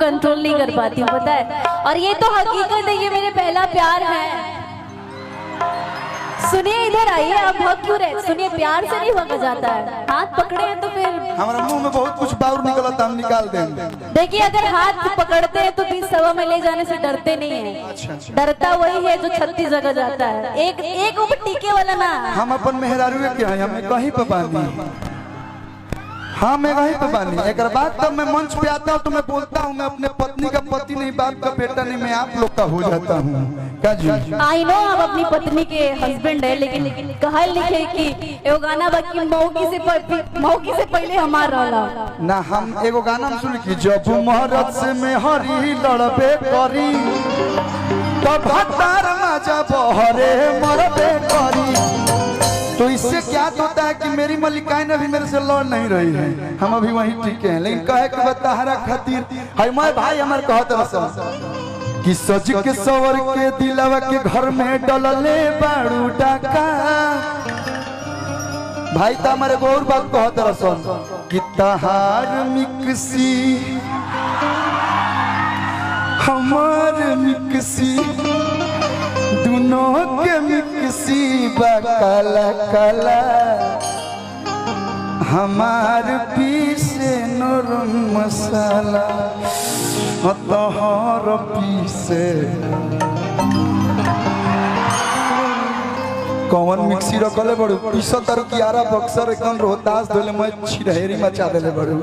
Control नहीं कर पाती हूँ, पता है। और ये तो हकीकत है, ये मेरे पहला प्यार है। सुनिए, इधर आइए, आप भाग क्यों रहे? सुनिए, प्यार से नहीं भागा जाता है, हाथ पकड़े हैं तो फिर हमारा मुंह में बहुत कुछ बाहर निकला था, हम निकाल देंगे। देखिए, अगर हाथ पकड़ते हैं तो 20 सवा में ले जाने से डरते नहीं है। अच्छा। डरता वही है जो 36 जगह जाता है, एक ऊपर टीके वाला ना। हम अपन मेहरारू के हैं, हमें कहीं पे बांधी। हाँ, मैं कहीं पे बानी। एक बात तब मैं मंच पे आता हूँ तो मैं बोलता हूँ मैं अपने पत्नी का पति नहीं, बाप का बेटा नहीं, मैं आप लोग का हो जाता हूँ। क्या जी? आई नो आप अपनी पत्नी के हस्बैंड है, लेकिन कहा लिखे कि एगो गाना बाकी मौकी से पहले हमारा ना। हम एगो गाना में सुन की, जब मोहरत से में हरी लड़बे करी तब हतार मजा बहरे मरबे करी। तो इससे क्या होता है कि मेरी मलिकाइन अभी मेरे से लड़ नहीं रही है, हम अभी वहीं ठीक हैं। लेकिन कहे कि बताहरा खातिर है मैं भाई हमारे कहत रसन कि सज के सवर के दिलवा के घर में डलले बाड़ू डाका। भाई तो हमारे गौर बात कहत रसन कि तहार मिक्सी हमार मिक्सी दोनों के मिक्सी काला काला हमार पीसे नरम मसाला तोहर पीसे। कौन मिक्सी रखले बड़ू पीस तरु कियारा बक्सर एकदम रोहतास धोले मैं छिड़हेरी मचा देले बड़ू।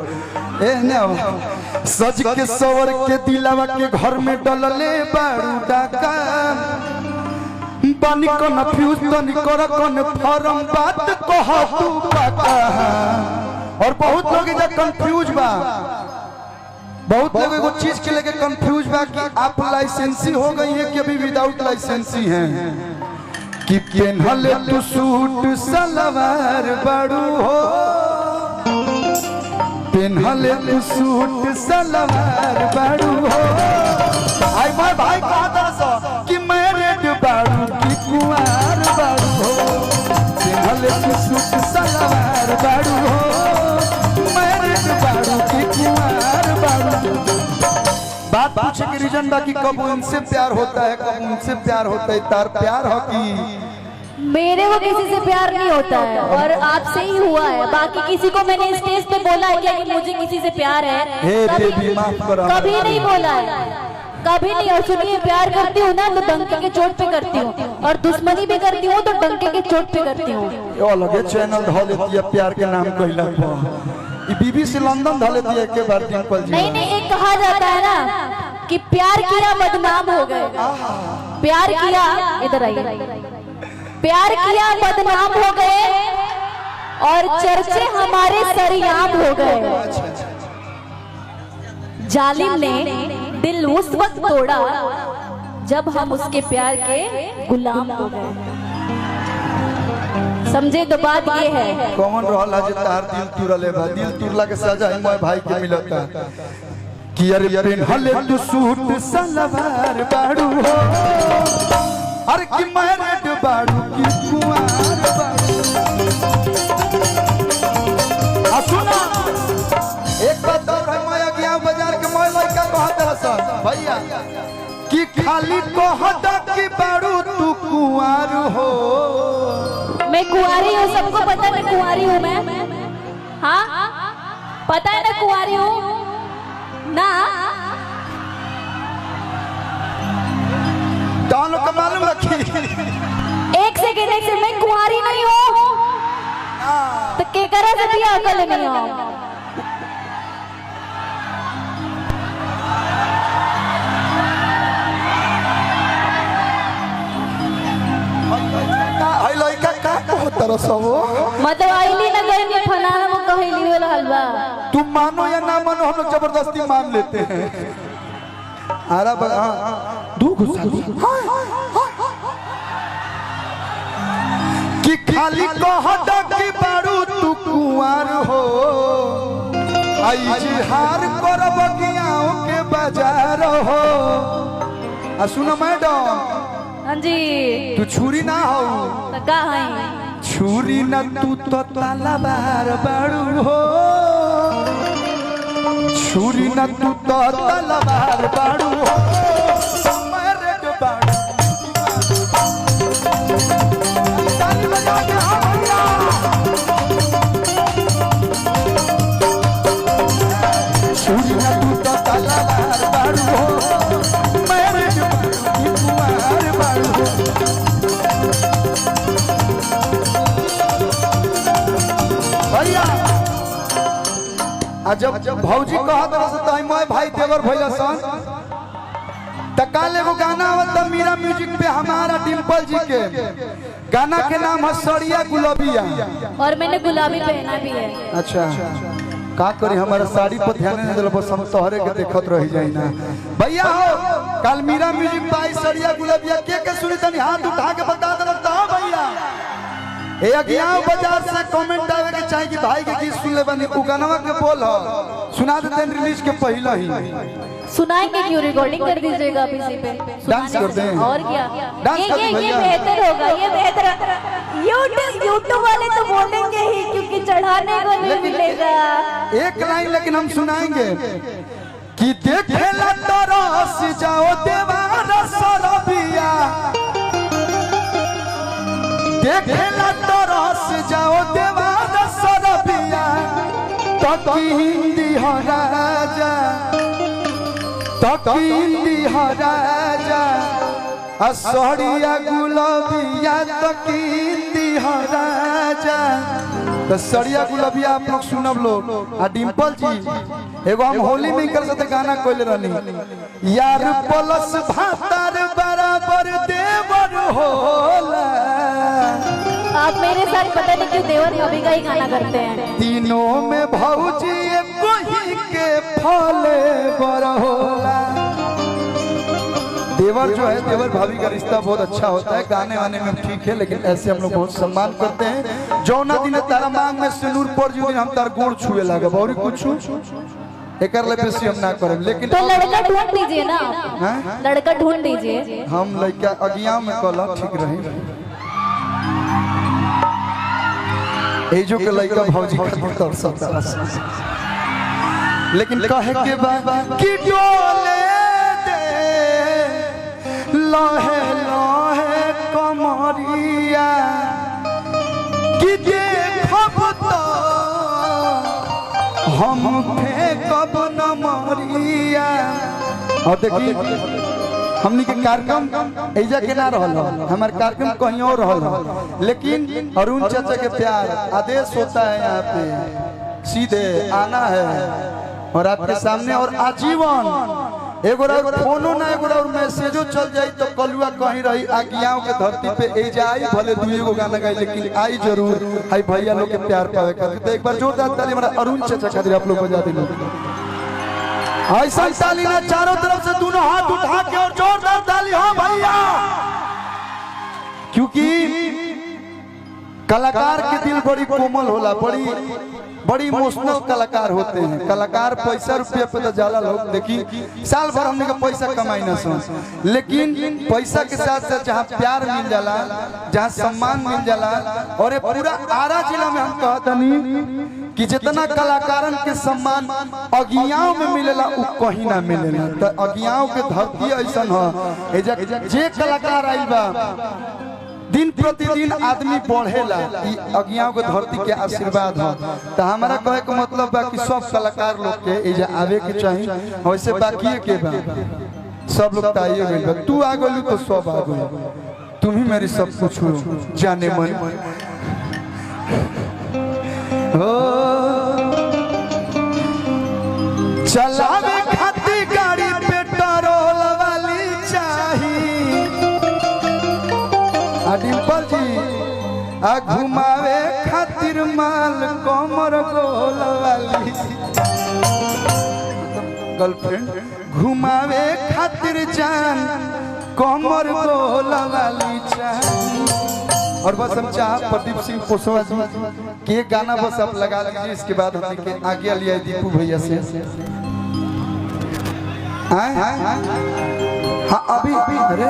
ए ने सज के सवर के दिलवा के घर में डलले बाड़ू डाका। पानी को नफ्यूज तो निकोरा कौन फॉर्म बात कह तू पाका। और बहुत लोग इधर कंफ्यूज बा, बहुत लोग एगो चीज के लेके कंफ्यूज बा कि आप लाइसेंसी हो गई है कि अभी विदाउट लाइसेंसी हैं। कि पेनहले तू सूट सलवार बाड़ू हो, पेनहले तू सूट सलवार बाड़ू हो। आई मैं भाई कहा था कि मैरिड बाड़ू की कुंवार बाड़ू हो, पेनहले तू सूट सलवार बाड़ू हो, मैरिड बाड़ू की कुंवार बाड़ू। बात पूछे के रीजन बाकी कब उनसे प्यार होता है, कब उनसे प्यार होता है। तार प्यार हो कि मेरे को किसी से प्यार नहीं होता है और आपसे ही हुआ है। बाकी किसी को मैंने स्टेज पे बोला है क्या कि मुझे किसी से प्यार है? कभी नहीं बोला है, कभी नहीं। और सुनिए, प्यार करती हूँ ना तो डंके के चोट पे करती हूँ, और दुश्मनी भी करती हूँ तो डंके के चोट पे करती हूँ। अलगे चैनल धो लेती है प्यार के नाम कहला बीबीसी लंदन धो लेती है के बार डिंपल जी। नहीं, एक कहा जाता है ना कि प्यार किया बदनाम हो गए। प्यार किया, इधर आइए, प्यार किया बदनाम हो गए और चर्चे हमारे सरेआम हो गए। जालिम ने दिल उस वक्त तोड़ा जब हम उसके प्यार के गुलाम हो गए। समझे? तो बात ये है। कौन रहला जे तार दिल तुरले बा, दिल तुरला के सजा है मोय भाई के मिलता कि अरे पेनहले तू सूट सलवार बाड़ू हो, अरे कि मैरिड बाड़ू की कुंवार बाड़ू। आ सुना एक बात और है, मैं गया बाजार के मोय लड़का कहत रसन भैया कि खाली कहत कि बाड़ू तू कुंवार हो। मैं कुंवारी हूँ, सबको पता है मैं कुंवारी हूँ। मैं हाँ, पता है ना कुंवारी हूँ ना। दोनों का मालूम रखी। एक सेकेंड मैं कुंवारी नहीं हूँ तो के करा से भी अकल नहीं हो। मतलब आईली नगर में फलाना वो कहली वाला हलवा। तुम मानो या ना मानो हम लोग जबरदस्ती मान लेते हैं। आरा दू कि खाली कहत कि बाड़ू तू कुंवार हो, आई जिहार करब गियाओ के बाजार हो। आ सुनो मैडम। हाँ जी। तू छुरी ना हो तो का है? छुरी न तू तो तलवार बाड़ू हो। छुरी न तू तो तलवार बाड़ू मरद बाड़ू ताली बजा के हाँ भैया छुरी न तू तो तलवार बाड़ू मरद कुमार बाड़ू भैया जब भौजी कहत रहे तो मैं भाई देवर भैया सन तकाल एगो गाना आवत मीरा म्यूजिक पे हमारा डिम्पल जी के गाना के नाम है सड़िया गुलाबिया और मैंने गुलाबी पहना भी है। अच्छा का करी हमारा साड़ी पर ध्यान नहीं दिला बस हम तोहरे के देखत रह जाई ना भैया हो कल मीरा म्यूजिक पाई सड़िया गुलाबिया के सुनी तनी हाथ उठा के बता दे तो भैया ए अगियाव बाजार से कमेंट आवे के चाहिए कि भाई के गीत सुन ले बनी उगानवा के बोल सुना देते हैं रिलीज के पहले ही सुनाएंगे क्यों रिकॉर्डिंग कर दीजिएगा आप इसी पे डांस करते हैं और क्या डांस ये बेहतर होगा ये बेहतर यूट्यूब वाले तो बोलेंगे ही क्योंकि चढ़ाने को नहीं मिलेगा एक लाइन लेकिन हम सुनाएंगे कि देखेला तरस जाओ देवारा सरबिया देखेला तरस जाओ देवारा सरबिया तकिंदी हो राजा तकिंदी हो राजा असड़िया गुलाबिया तकिंदी हो राजा तो सड़िया गुलाबिया आप लोग सुनब लोग आ डिम्पल जी एगो हम होली में कर सकते गाना कोइले रहनी यार पलस भातार बराबर देवर होला आप मेरे साथ पता नहीं क्यों देवर भाभी का ही गाना करते हैं तीनों में भौजी कोई के फले बर होला देवर जो है देवर भाभी का रिश्ता बहुत अच्छा होता है गाने वाने में ठीक है लेकिन ऐसे हम लोग बहुत सम्मान करते हैं जौना दिन तारा मांग में सिंदूर पड़ जो दिन हम तार गोड़ छुए लगे और कुछ एकर ले बेसी हम ना करब लेकिन तो लड़का ढूंढ दीजिए ना लड़का ढूंढ दीजिए हम लड़का अगिया में कल ठीक रही ए जो के लड़का भौजी खातिर तर सकता लेकिन कहे के बाद कि डोले दे लहे लहे कमरिया कि देखब तो हम फेंकब न मरिया और देखी हमनी के कार्यक्रम ऐजा के ना रहल हमार कार्यक्रम कहीं और रहल लेकिन अरुण चाचा के प्यार आदेश होता है यहाँ पे सीधे आना है और आपके सामने और आजीवन एगो फोनो ना एगो मैसेजो चल जाई तो कलुआ कहीं रही आगियाओं के धरती पे ए जाई भले दुईगो गाना गाई लेकिन आई जरूर हाई भैया लोग के प्यार पावे खातिर तो एक बार जोरदार ताली हमारा अरुण चाचा खातिर आप लोग बजा दिलो ऐसा ताली ना चारों तरफ से दोनों हाथ उठा के और जोरदार ताली हाँ भैया क्योंकि कलाकार के दिल बड़ी कोमल होला बड़ी इमोशनल कलाकार होते हैं कलाकार पैसा रुपया पे तो जाला लोग देखी साल भर हमने का पैसा कमाई ना सो लेकिन पैसा के साथ साथ जहाँ प्यार मिल जाला जहाँ सम्मान मिल जाला और ये पूरा आरा जिला में हम कहता नहीं कि जितना कलाकारन के सम्मान अगियाओं में मिलेला उ कहीं ना मिलेला तो अगियाओं के धरती ऐसा है जे कलाकार आइल बा दिन प्रतिदिन आदमी बढ़ेला अगियाओं के धरती के आशीर्वाद है तो हमारा कहे के मतलब बा कि सब कलाकार लोग के एजा आवे के चाहिए वैसे बाकी के बा सब लोग ताइए गइल बा तू आ गइल तो सब आ गइल तुम ही मेरी सब कुछ हो जाने मन हो चलावे खाती गाड़ी पेट्रोल वाली चाहिए डिम्पल जी आ घुमावे खातिर माल कमर गोल वाली गर्लफ्रेंड घुमावे खातिर जान कमर गोल वाली चाहिए और बस हम चाह प्रदीप सिंह पोसवा जी के गाना बस आप लगा लीजिए इसके बाद हम आगे लिया दीपू भैया से हाँ अभी अरे